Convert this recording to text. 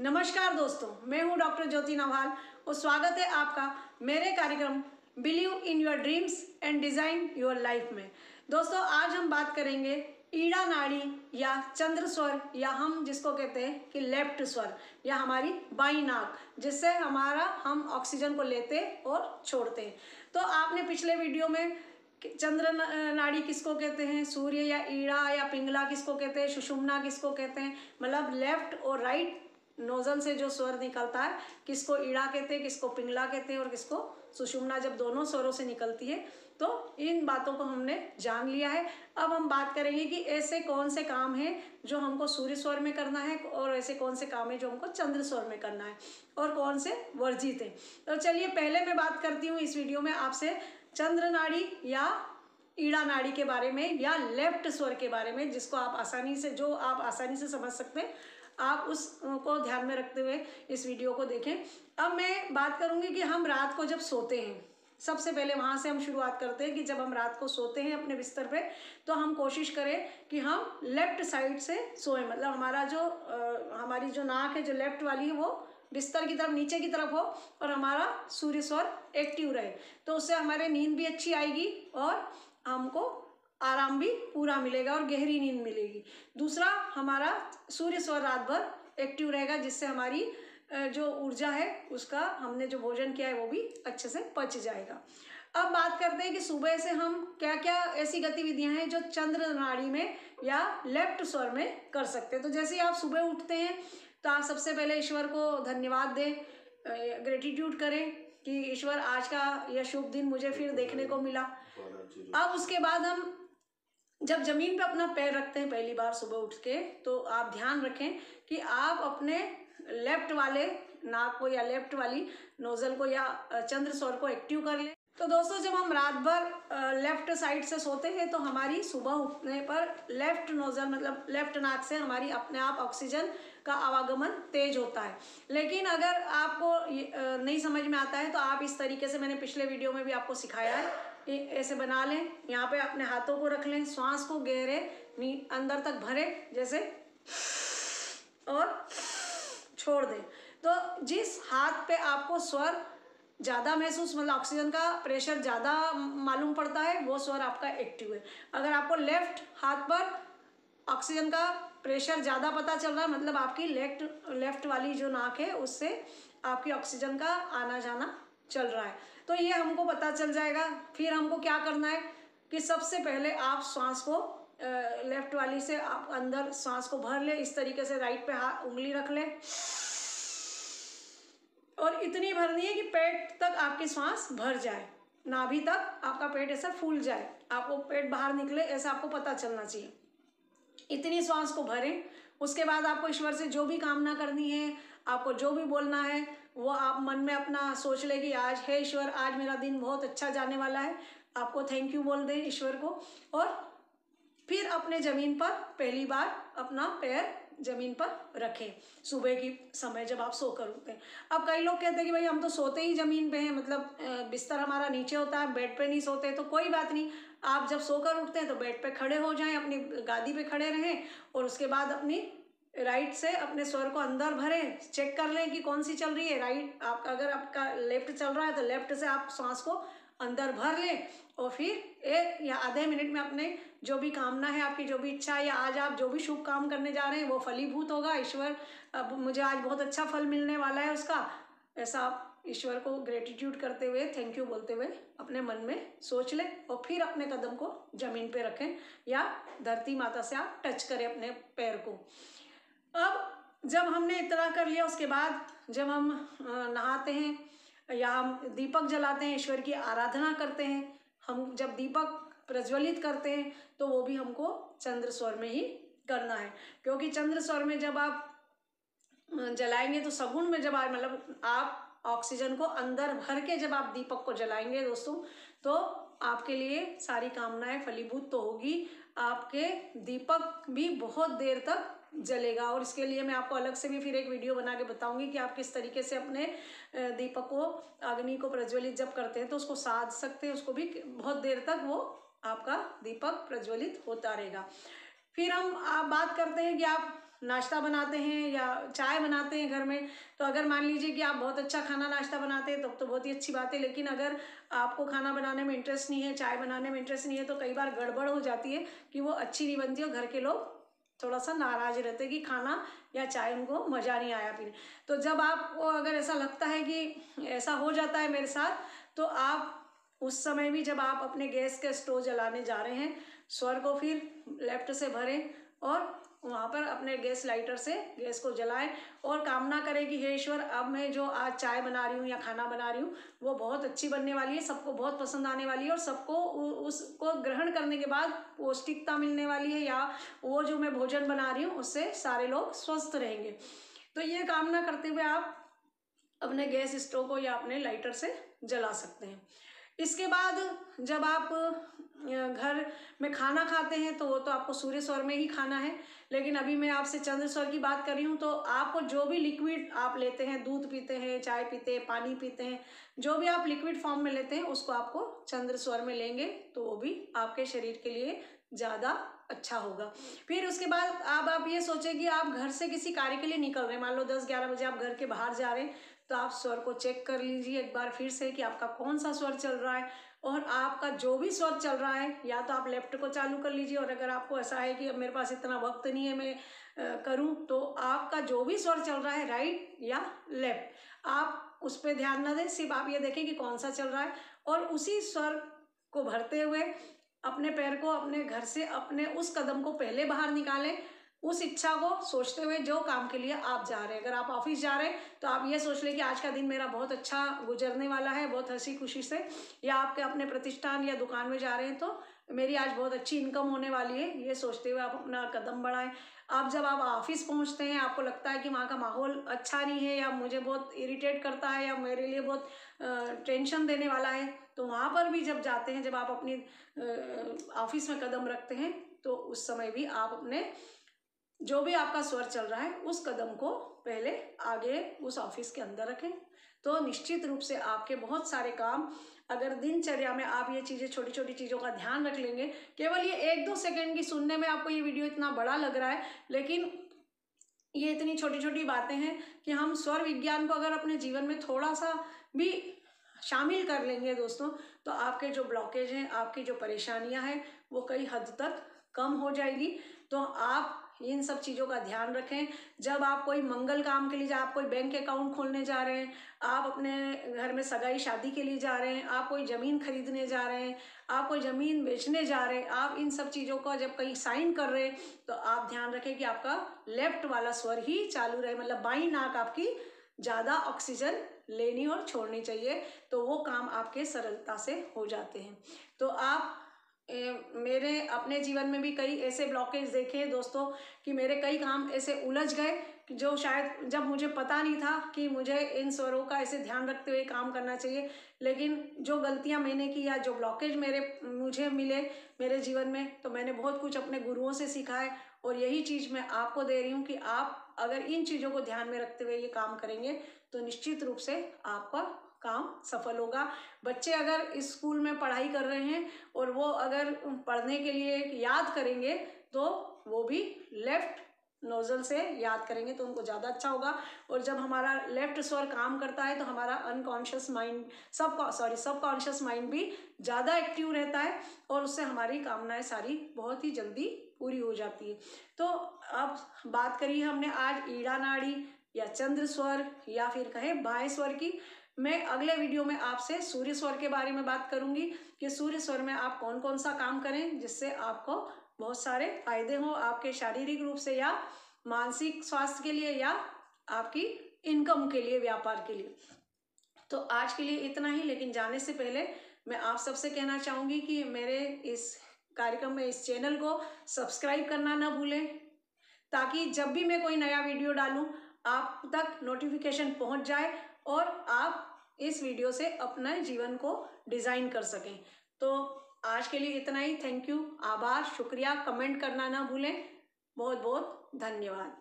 नमस्कार दोस्तों, मैं हूं डॉक्टर ज्योति नवाल और स्वागत है आपका मेरे कार्यक्रम believe in your dreams and design your life में। दोस्तों, आज हम बात करेंगे ईड़ा नाड़ी या चंद्र स्वर, या हम जिसको कहते हैं कि लेफ्ट स्वर, या हमारी बाईं नाक, जिससे हम ऑक्सीजन को लेते और छोड़ते हैं। तो आपने पिछले वीडियो में चंद्र नाड़ी किसको कहते हैं, सूर्य या ईड़ा या पिंगला किसको कहते हैं, सुषुम्ना किसको कहते हैं, मतलब लेफ्ट और राइट नोजल से जो स्वर निकलता है, किसको ईड़ा कहते हैं, किसको पिंगला कहते हैं और किसको सुषुम्ना, जब दोनों स्वरों से निकलती है। तो इन बातों को हमने जान लिया है। अब हम बात करेंगे कि ऐसे कौन से काम हैं जो हमको सूर्य स्वर में करना है और ऐसे कौन से काम है जो हमको चंद्र स्वर में करना है और कौन से वर्जित है। तो चलिए, पहले मैं बात करती हूँ इस वीडियो में आपसे चंद्र नाड़ी या ईड़ा नाड़ी के बारे में, या लेफ्ट स्वर के बारे में, जिसको आप आसानी से समझ सकते हैं। आप उसको ध्यान में रखते हुए इस वीडियो को देखें। अब मैं बात करूंगी कि हम रात को जब सोते हैं, सबसे पहले वहाँ से हम शुरुआत करते हैं कि जब हम रात को सोते हैं अपने बिस्तर पे, तो हम कोशिश करें कि हम लेफ्ट साइड से सोएं। मतलब हमारी जो नाक है, जो लेफ्ट वाली है, वो बिस्तर की तरफ, नीचे की तरफ हो और हमारा सूर्य स्वर एक्टिव रहे। तो उससे हमारे नींद भी अच्छी आएगी और हमको आराम भी पूरा मिलेगा और गहरी नींद मिलेगी। दूसरा, हमारा सूर्य स्वर रात भर एक्टिव रहेगा, जिससे हमारी जो ऊर्जा है, उसका हमने जो भोजन किया है वो भी अच्छे से पच जाएगा। अब बात करते हैं कि सुबह से हम क्या क्या ऐसी गतिविधियां हैं जो चंद्र नाड़ी में या लेफ्ट स्वर में कर सकते हैं। तो जैसे ही आप सुबह उठते हैं तो आप सबसे पहले ईश्वर को धन्यवाद दें, ग्रेटिट्यूड करें कि ईश्वर, आज का यह शुभ दिन मुझे फिर देखने को मिला। अब उसके बाद हम जब जमीन पे अपना पैर रखते हैं पहली बार सुबह उठ के, तो आप ध्यान रखें कि आप अपने लेफ्ट वाले नाक को या लेफ्ट वाली नोजल को या चंद्र स्वर को एक्टिव कर लें। तो दोस्तों, जब हम रात भर लेफ्ट साइड से सोते हैं तो हमारी सुबह उठने पर लेफ्ट नोजल, मतलब लेफ्ट नाक से हमारी अपने आप ऑक्सीजन का आवागमन तेज होता है। लेकिन अगर आपको नहीं समझ में आता है तो आप इस तरीके से, मैंने पिछले वीडियो में भी आपको सिखाया है, ऐसे बना लें। यहाँ पे अपने हाथों को रख लें, श्वास को गहरे अंदर तक भरें जैसे, और छोड़ दें। तो जिस हाथ पे आपको स्वर ज़्यादा महसूस, मतलब ऑक्सीजन का प्रेशर ज़्यादा मालूम पड़ता है, वो स्वर आपका एक्टिव है। अगर आपको लेफ्ट हाथ पर ऑक्सीजन का प्रेशर ज़्यादा पता चल रहा है, मतलब आपकी लेफ्ट वाली जो नाक है उससे आपकी ऑक्सीजन का आना जाना चल रहा है, तो ये हमको पता चल जाएगा। फिर हमको क्या करना है कि सबसे पहले आप श्वास को लेफ्ट वाली से आप अंदर श्वास को भर ले, इस तरीके से राइट पे उंगली रख ले और इतनी भरनी है कि पेट तक आपकी श्वास भर जाए, नाभि तक आपका पेट ऐसा फूल जाए, आपको पेट बाहर निकले, ऐसा आपको पता चलना चाहिए। इतनी श्वास को भरें। उसके बाद आपको ईश्वर से जो भी कामना करनी है, आपको जो भी बोलना है, वो आप मन में अपना सोच ले कि आज है ईश्वर, आज मेरा दिन बहुत अच्छा जाने वाला है। आपको थैंक यू बोल दें ईश्वर को, और फिर अपने ज़मीन पर पहली बार अपना पैर ज़मीन पर रखें सुबह की समय जब आप सोकर उठते हैं। अब कई लोग कहते हैं कि भाई हम तो सोते ही ज़मीन पे हैं, मतलब बिस्तर हमारा नीचे होता है, बेड पे नहीं सोते। तो कोई बात नहीं, आप जब सोकर उठते हैं तो बेड पे खड़े हो जाएं, अपनी गादी पे खड़े रहें और उसके बाद अपनी राइट से अपने स्वर को अंदर भरें। चेक कर लें कि कौन सी चल रही है। अगर आपका लेफ्ट चल रहा है तो लेफ्ट से आप सांस को अंदर भर लें और फिर 1 या आधे मिनट में अपने जो भी कामना है, आपकी जो भी इच्छा है, या आज आप जो भी शुभ काम करने जा रहे हैं वो फलीभूत होगा। ईश्वर, अब मुझे आज बहुत अच्छा फल मिलने वाला है उसका, ऐसा आप ईश्वर को ग्रेटिट्यूड करते हुए, थैंक यू बोलते हुए अपने मन में सोच लें और फिर अपने कदम को जमीन पे रखें या धरती माता से आप टच करें अपने पैर को। अब जब हमने इतना कर लिया, उसके बाद जब हम नहाते हैं या हम दीपक जलाते हैं, ईश्वर की आराधना करते हैं, हम जब दीपक प्रज्वलित करते हैं तो वो भी हमको चंद्र स्वर में ही करना है। क्योंकि चंद्र स्वर में जब आप जलाएंगे तो सगुण में जब मतलब आप ऑक्सीजन को अंदर भर के जब आप दीपक को जलाएंगे दोस्तों, तो आपके लिए सारी कामनाएं फलीभूत तो होगी, आपके दीपक भी बहुत देर तक जलेगा। और इसके लिए मैं आपको अलग से भी फिर एक वीडियो बना के बताऊंगी कि आप किस तरीके से अपने दीपक को, अग्नि को प्रज्वलित जब करते हैं तो उसको साध सकते हैं, उसको भी बहुत देर तक वो आपका दीपक प्रज्वलित होता रहेगा। फिर हम बात करते हैं कि आप नाश्ता बनाते हैं या चाय बनाते हैं घर में, तो अगर मान लीजिए कि आप बहुत अच्छा खाना नाश्ता बनाते हैं तब तो बहुत ही अच्छी बात है। लेकिन अगर आपको खाना बनाने में इंटरेस्ट नहीं है, चाय बनाने में इंटरेस्ट नहीं है, तो कई बार गड़बड़ हो जाती है कि वो अच्छी नहीं बनती और घर के लोग थोड़ा सा नाराज रहते हैं कि खाना या चाय उनको मज़ा नहीं आया पीने। तो जब आपको अगर ऐसा लगता है कि ऐसा हो जाता है मेरे साथ, तो आप उस समय भी जब आप अपने गैस का स्टोव जलाने जा रहे हैं, स्वर को फिर लेफ्ट से भरें और वहाँ पर अपने गैस लाइटर से गैस को जलाएं और कामना करें कि हे ईश्वर, अब मैं जो आज चाय बना रही हूँ या खाना बना रही हूँ वो बहुत अच्छी बनने वाली है, सबको बहुत पसंद आने वाली है और सबको उसको ग्रहण करने के बाद पौष्टिकता मिलने वाली है, या वो जो मैं भोजन बना रही हूँ उससे सारे लोग स्वस्थ रहेंगे। तो ये कामना करते हुए आप अपने गैस स्टोव को या अपने लाइटर से जला सकते हैं। इसके बाद जब आप घर में खाना खाते हैं तो वो तो आपको सूर्य स्वर में ही खाना है, लेकिन अभी मैं आपसे चंद्र स्वर की बात कर रही हूँ। तो आपको जो भी लिक्विड आप लेते हैं, दूध पीते हैं, चाय पीते हैं, पानी पीते हैं, जो भी आप लिक्विड फॉर्म में लेते हैं उसको आपको चंद्र स्वर में लेंगे तो वो भी आपके शरीर के लिए ज़्यादा अच्छा होगा। फिर उसके बाद आप ये सोचें कि आप घर से किसी कार्य के लिए निकल रहे हैं, मान लो 10-11 बजे आप घर के बाहर जा रहे हैं, तो आप स्वर को चेक कर लीजिए एक बार फिर से कि आपका कौन सा स्वर चल रहा है। और आपका जो भी स्वर चल रहा है, या तो आप लेफ्ट को चालू कर लीजिए, और अगर आपको ऐसा है कि अब मेरे पास इतना वक्त नहीं है मैं करूं, तो आपका जो भी स्वर चल रहा है राइट या लेफ्ट, आप उस पर ध्यान न दें, सिर्फ आप ये देखें कि कौन सा चल रहा है और उसी स्वर को भरते हुए अपने पैर को अपने घर से अपने उस कदम को पहले बाहर निकालें, उस इच्छा को सोचते हुए जो काम के लिए आप जा रहे हैं। अगर आप ऑफिस जा रहे हैं तो आप ये सोच लें कि आज का दिन मेरा बहुत अच्छा गुजरने वाला है, बहुत हंसी खुशी से, या आपके अपने प्रतिष्ठान या दुकान में जा रहे हैं तो मेरी आज बहुत अच्छी इनकम होने वाली है, ये सोचते हुए आप अपना कदम बढ़ाएं। आप जब आप ऑफिस पहुंचते हैं, आपको लगता है कि वहाँ का माहौल अच्छा नहीं है, या मुझे बहुत इरिटेट करता है, या मेरे लिए बहुत टेंशन देने वाला है, तो वहाँ पर भी जब जाते हैं, जब आप अपनी ऑफिस में कदम रखते हैं, तो उस समय भी आप अपने जो भी आपका स्वर चल रहा है उस कदम को पहले आगे उस ऑफिस के अंदर रखें। तो निश्चित रूप से आपके बहुत सारे काम, अगर दिनचर्या में आप ये चीज़ें, छोटी छोटी चीज़ों का ध्यान रख लेंगे, केवल ये 1-2 सेकंड की सुनने में आपको ये वीडियो इतना बड़ा लग रहा है, लेकिन ये इतनी छोटी छोटी बातें हैं कि हम स्वर विज्ञान को अगर अपने जीवन में थोड़ा सा भी शामिल कर लेंगे दोस्तों, तो आपके जो ब्लॉकेज हैं, आपकी जो परेशानियां हैं, वो कई हद तक कम हो जाएगी। तो आप इन सब चीज़ों का ध्यान रखें। जब आप कोई मंगल काम के लिए आप कोई बैंक अकाउंट खोलने जा रहे हैं, आप अपने घर में सगाई शादी के लिए जा रहे हैं, आप कोई ज़मीन खरीदने जा रहे हैं, आप कोई ज़मीन बेचने जा रहे हैं, आप इन सब चीज़ों का जब कहीं साइन कर रहे हैं, तो आप ध्यान रखें कि आपका लेफ्ट वाला स्वर ही चालू रहे, मतलब बाई नाक आपकी ज़्यादा ऑक्सीजन लेनी और छोड़नी चाहिए, तो वो काम आपके सरलता से हो जाते हैं। तो आप मेरे अपने जीवन में भी कई ऐसे ब्लॉकेज देखे हैं दोस्तों कि मेरे कई काम ऐसे उलझ गए जो शायद जब मुझे पता नहीं था कि मुझे इन स्वरों का ऐसे ध्यान रखते हुए काम करना चाहिए, लेकिन जो गलतियां मैंने की या जो ब्लॉकेज मुझे मिले मेरे जीवन में, तो मैंने बहुत कुछ अपने गुरुओं से सीखा है और यही चीज़ मैं आपको दे रही हूँ कि आप अगर इन चीज़ों को ध्यान में रखते हुए ये काम करेंगे तो निश्चित रूप से आपका काम सफल होगा। बच्चे अगर स्कूल में पढ़ाई कर रहे हैं और वो अगर पढ़ने के लिए याद करेंगे तो वो भी लेफ्ट नोजल से याद करेंगे तो उनको ज़्यादा अच्छा होगा। और जब हमारा लेफ्ट स्वर काम करता है तो हमारा अनकॉन्शियस माइंड सबकॉन्शियस माइंड भी ज़्यादा एक्टिव रहता है और उससे हमारी कामनाएं सारी बहुत ही जल्दी पूरी हो जाती है। तो अब बात करी हमने आज ईड़ा नाड़ी या चंद्र स्वर या फिर कहें बाएं स्वर की। मैं अगले वीडियो में आपसे सूर्य स्वर के बारे में बात करूंगी कि सूर्य स्वर में आप कौन कौन सा काम करें जिससे आपको बहुत सारे फायदे हो, आपके शारीरिक रूप से या मानसिक स्वास्थ्य के लिए या आपकी इनकम के लिए, व्यापार के लिए। तो आज के लिए इतना ही, लेकिन जाने से पहले मैं आप सबसे कहना चाहूँगी कि मेरे इस कार्यक्रम में इस चैनल को सब्सक्राइब करना ना भूलें, ताकि जब भी मैं कोई नया वीडियो डालूं आप तक नोटिफिकेशन पहुंच जाए और आप इस वीडियो से अपने जीवन को डिज़ाइन कर सकें। तो आज के लिए इतना ही। थैंक यू, आभार, शुक्रिया। कमेंट करना ना भूलें। बहुत बहुत धन्यवाद।